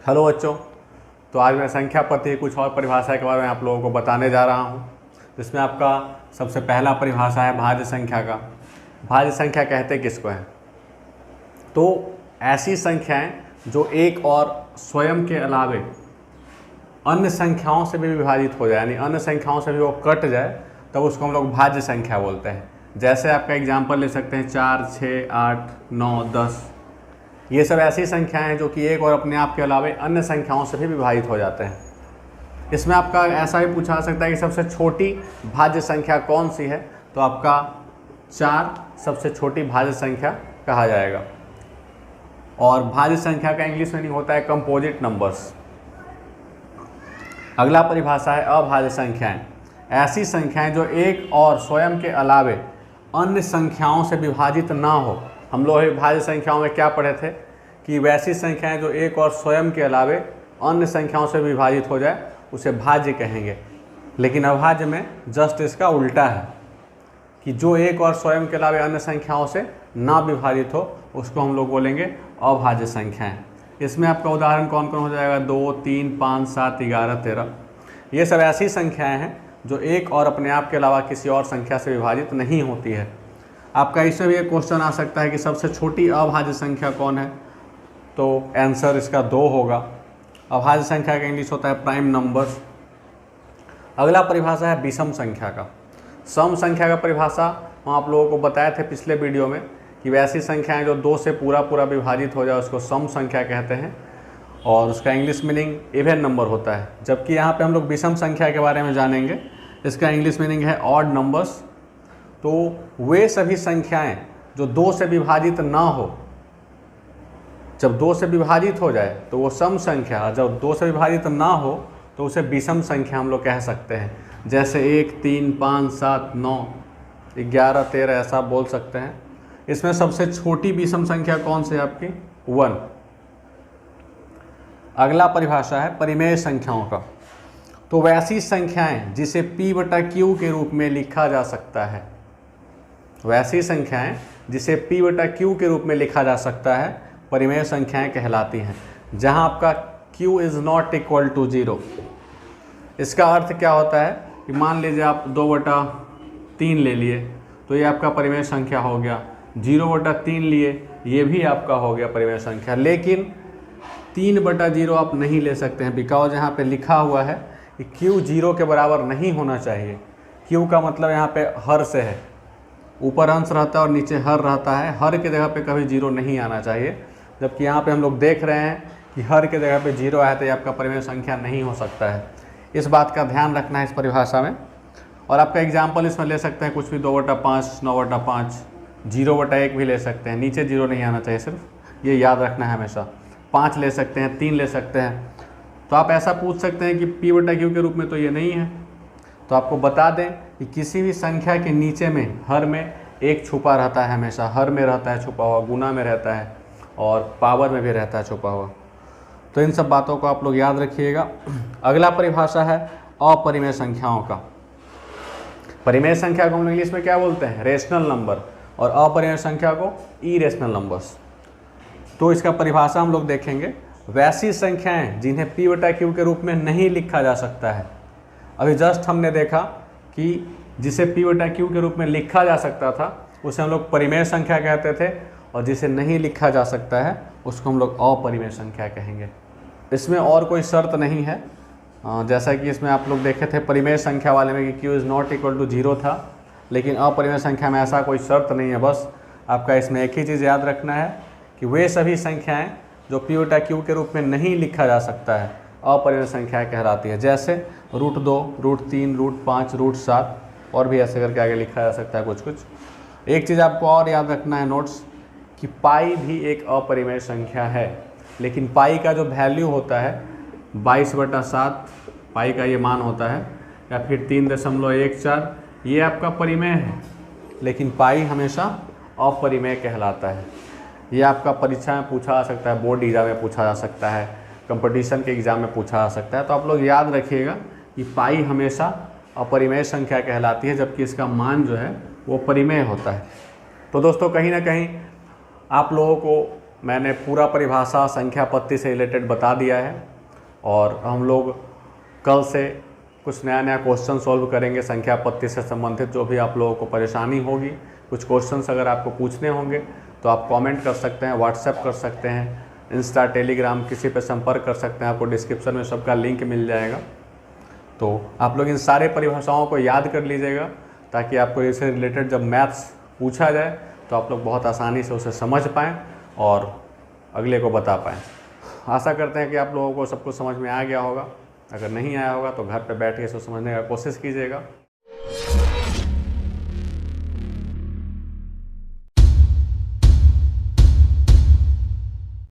Hello बच्चों, तो आज मैं संख्या पद्धति कुछ और परिभाषा के बारे में आप लोगों को बताने जा रहा हूँ। जिसमें आपका सबसे पहला परिभाषा है भाज्य संख्या का। भाज्य संख्या कहते किसको हैं? तो ऐसी संख्याएं जो एक और स्वयं के अलावे अन्य संख्याओं से भी विभाजित हो जाए, यानी अन्य संख्याओं से भी वो कट जाए, तब उसको हम लोग भाज्य संख्या बोलते हैं। जैसे आपका एग्जाम्पल ले सकते हैं 4, 6, 8, 9, 10। ये सब ऐसी संख्याएं हैं जो कि एक और अपने आप के अलावे अन्य संख्याओं से भी विभाजित हो जाते हैं। इसमें आपका ऐसा भी पूछा जा सकता है कि सबसे छोटी भाज्य संख्या कौन सी है, तो आपका 4 सबसे छोटी भाज्य संख्या कहा जाएगा। और भाज्य संख्या का इंग्लिश मीनिंग होता है कंपोजिट नंबर्स। अगला परिभाषा है अभाज्य संख्याएं। ऐसी संख्याएं जो एक और स्वयं के अलावे अन्य संख्याओं से विभाजित ना हो। हम लोग भाज्य संख्याओं में क्या पढ़े थे कि वैसी संख्याएं जो एक और स्वयं के अलावे अन्य संख्याओं से विभाजित हो जाए उसे भाज्य कहेंगे। लेकिन अभाज्य में जस्ट इसका उल्टा है कि जो एक और स्वयं के अलावे अन्य संख्याओं से ना विभाजित हो उसको हम लोग बोलेंगे अभाज्य संख्याएं। इसमें आपका उदाहरण कौन कौन हो जाएगा? 2, 3, 5, 7, 11, 13। ये सब ऐसी संख्याएं हैं जो एक और अपने आप के अलावा किसी और संख्या से विभाजित नहीं होती है। आपका इसमें भी एक क्वेश्चन आ सकता है कि सबसे छोटी अभाज्य संख्या कौन है, तो आंसर इसका 2 होगा। अभाज्य संख्या का इंग्लिश होता है प्राइम नंबर्स। अगला परिभाषा है विषम संख्या का। सम संख्या का परिभाषा हम आप लोगों को बताए थे पिछले वीडियो में कि वैसी संख्याएं जो 2 से पूरा विभाजित हो जाए उसको सम संख्या कहते हैं, और उसका इंग्लिश मीनिंग इवन नंबर होता है। जबकि यहाँ पे हम लोग विषम संख्या के बारे में जानेंगे। इसका इंग्लिश मीनिंग है ऑड नंबर्स। तो वे सभी संख्याएं जो 2 से विभाजित ना हो, जब 2 से विभाजित हो जाए तो वो सम संख्या, जब 2 से विभाजित ना हो तो उसे विषम संख्या हम लोग कह सकते हैं। जैसे 1, 3, 5, 7, 9, 11, 13 ऐसा बोल सकते हैं। इसमें सबसे छोटी विषम संख्या कौन सी है आपकी? 1। अगला परिभाषा है परिमेय संख्याओं का। तो वैसी संख्याएं जिसे P/Q के रूप में लिखा जा सकता है, वैसी संख्याएं जिसे P/Q के रूप में लिखा जा सकता है परिमेय संख्याएं कहलाती हैं। जहां आपका Q is not equal to 0। इसका अर्थ क्या होता है कि मान लीजिए आप 2/3 ले लिए तो ये आपका परिमेय संख्या हो गया। 0/3 लिए, ये भी आपका हो गया परिमेय संख्या। लेकिन 3/0 आप नहीं ले सकते हैं, बिकॉज यहाँ पे लिखा हुआ है कि Q 0 के बराबर नहीं होना चाहिए। Q का मतलब यहाँ पे हर से है, ऊपर अंश रहता है और नीचे हर रहता है। हर के जगह पे कभी 0 नहीं आना चाहिए। जबकि यहाँ पे हम लोग देख रहे हैं कि हर के जगह पे 0 आया तो ये आपका परिमेय संख्या नहीं हो सकता है। इस बात का ध्यान रखना है इस परिभाषा में। और आपका एग्जाम्पल इसमें ले सकते हैं कुछ भी, 2/5, 9/5, 0/1 भी ले सकते हैं। नीचे 0 नहीं आना चाहिए, सिर्फ ये याद रखना है हमेशा। 5 ले सकते हैं, 3 ले सकते हैं। तो आप ऐसा पूछ सकते हैं कि P/Q के रूप में तो ये नहीं है। तो आपको बता दें कि किसी भी संख्या के नीचे में हर में 1 छुपा रहता है, हमेशा हर में रहता है छुपा हुआ, गुना में रहता है और पावर में भी रहता है छुपा हुआ। तो इन सब बातों को आप लोग याद रखिएगा। अगला परिभाषा है अपरिमेय संख्याओं का। परिमेय संख्या को हम इंग्लिश में क्या बोलते हैं? Rational number. और अपरिमेय संख्या को इरेशनल नंबर्स। तो इसका परिभाषा हम लोग देखेंगे। वैसी संख्याएं जिन्हें P/Q के रूप में नहीं लिखा जा सकता है। अभी जस्ट हमने देखा कि जिसे P/Q के रूप में लिखा जा सकता था उसे हम लोग परिमेय संख्या कहते थे, और जिसे नहीं लिखा जा सकता है उसको हम लोग अपरिमेय संख्या कहेंगे। इसमें और कोई शर्त नहीं है। जैसा कि इसमें आप लोग देखे थे परिमेय संख्या वाले में कि Q is not equal to 0 था, लेकिन अपरिमेय संख्या में ऐसा कोई शर्त नहीं है। बस आपका इसमें एक ही चीज़ याद रखना है कि वे सभी संख्याएँ जो P/Q के रूप में नहीं लिखा जा सकता है अपरिमेय संख्या कहलाती है। जैसे √2, √3, √5, √7 और भी ऐसे करके आगे लिखा जा सकता है कुछ। एक चीज़ आपको और याद रखना है नोट्स, कि पाई भी एक अपरिमेय संख्या है। लेकिन पाई का जो वैल्यू होता है 22/7 पाई का ये मान होता है, या फिर 3.14, ये आपका परिमेय है। लेकिन पाई हमेशा अपरिमेय कहलाता है। ये आपका परीक्षा में पूछा जा सकता है, बोर्ड एग्जाम में पूछा जा सकता है, कंपटीशन के एग्ज़ाम में पूछा जा सकता है। तो आप लोग याद रखिएगा कि पाई हमेशा अपरिमेय संख्या कहलाती है, जबकि इसका मान जो है वो परिमेय होता है। तो दोस्तों कहीं ना कहीं आप लोगों को मैंने पूरा परिभाषा संख्या पत्ती से रिलेटेड बता दिया है और हम लोग कल से कुछ नया नया क्वेश्चन सॉल्व करेंगे संख्या पत्ती से संबंधित। जो भी आप लोगों को परेशानी होगी, कुछ क्वेश्चंस अगर आपको पूछने होंगे तो आप कमेंट कर सकते हैं, व्हाट्सएप कर सकते हैं, इंस्टा, टेलीग्राम, किसी पे संपर्क कर सकते हैं। आपको डिस्क्रिप्शन में सबका लिंक मिल जाएगा। तो आप लोग इन सारे परिभाषाओं को याद कर लीजिएगा ताकि आपको इससे रिलेटेड जब मैथ्स पूछा जाए तो आप लोग बहुत आसानी से उसे समझ पाएँ और अगले को बता पाएँ। आशा करते हैं कि आप लोगों को सब कुछ समझ में आ गया होगा। अगर नहीं आया होगा तो घर पे बैठ के इसको समझने का कोशिश कीजिएगा।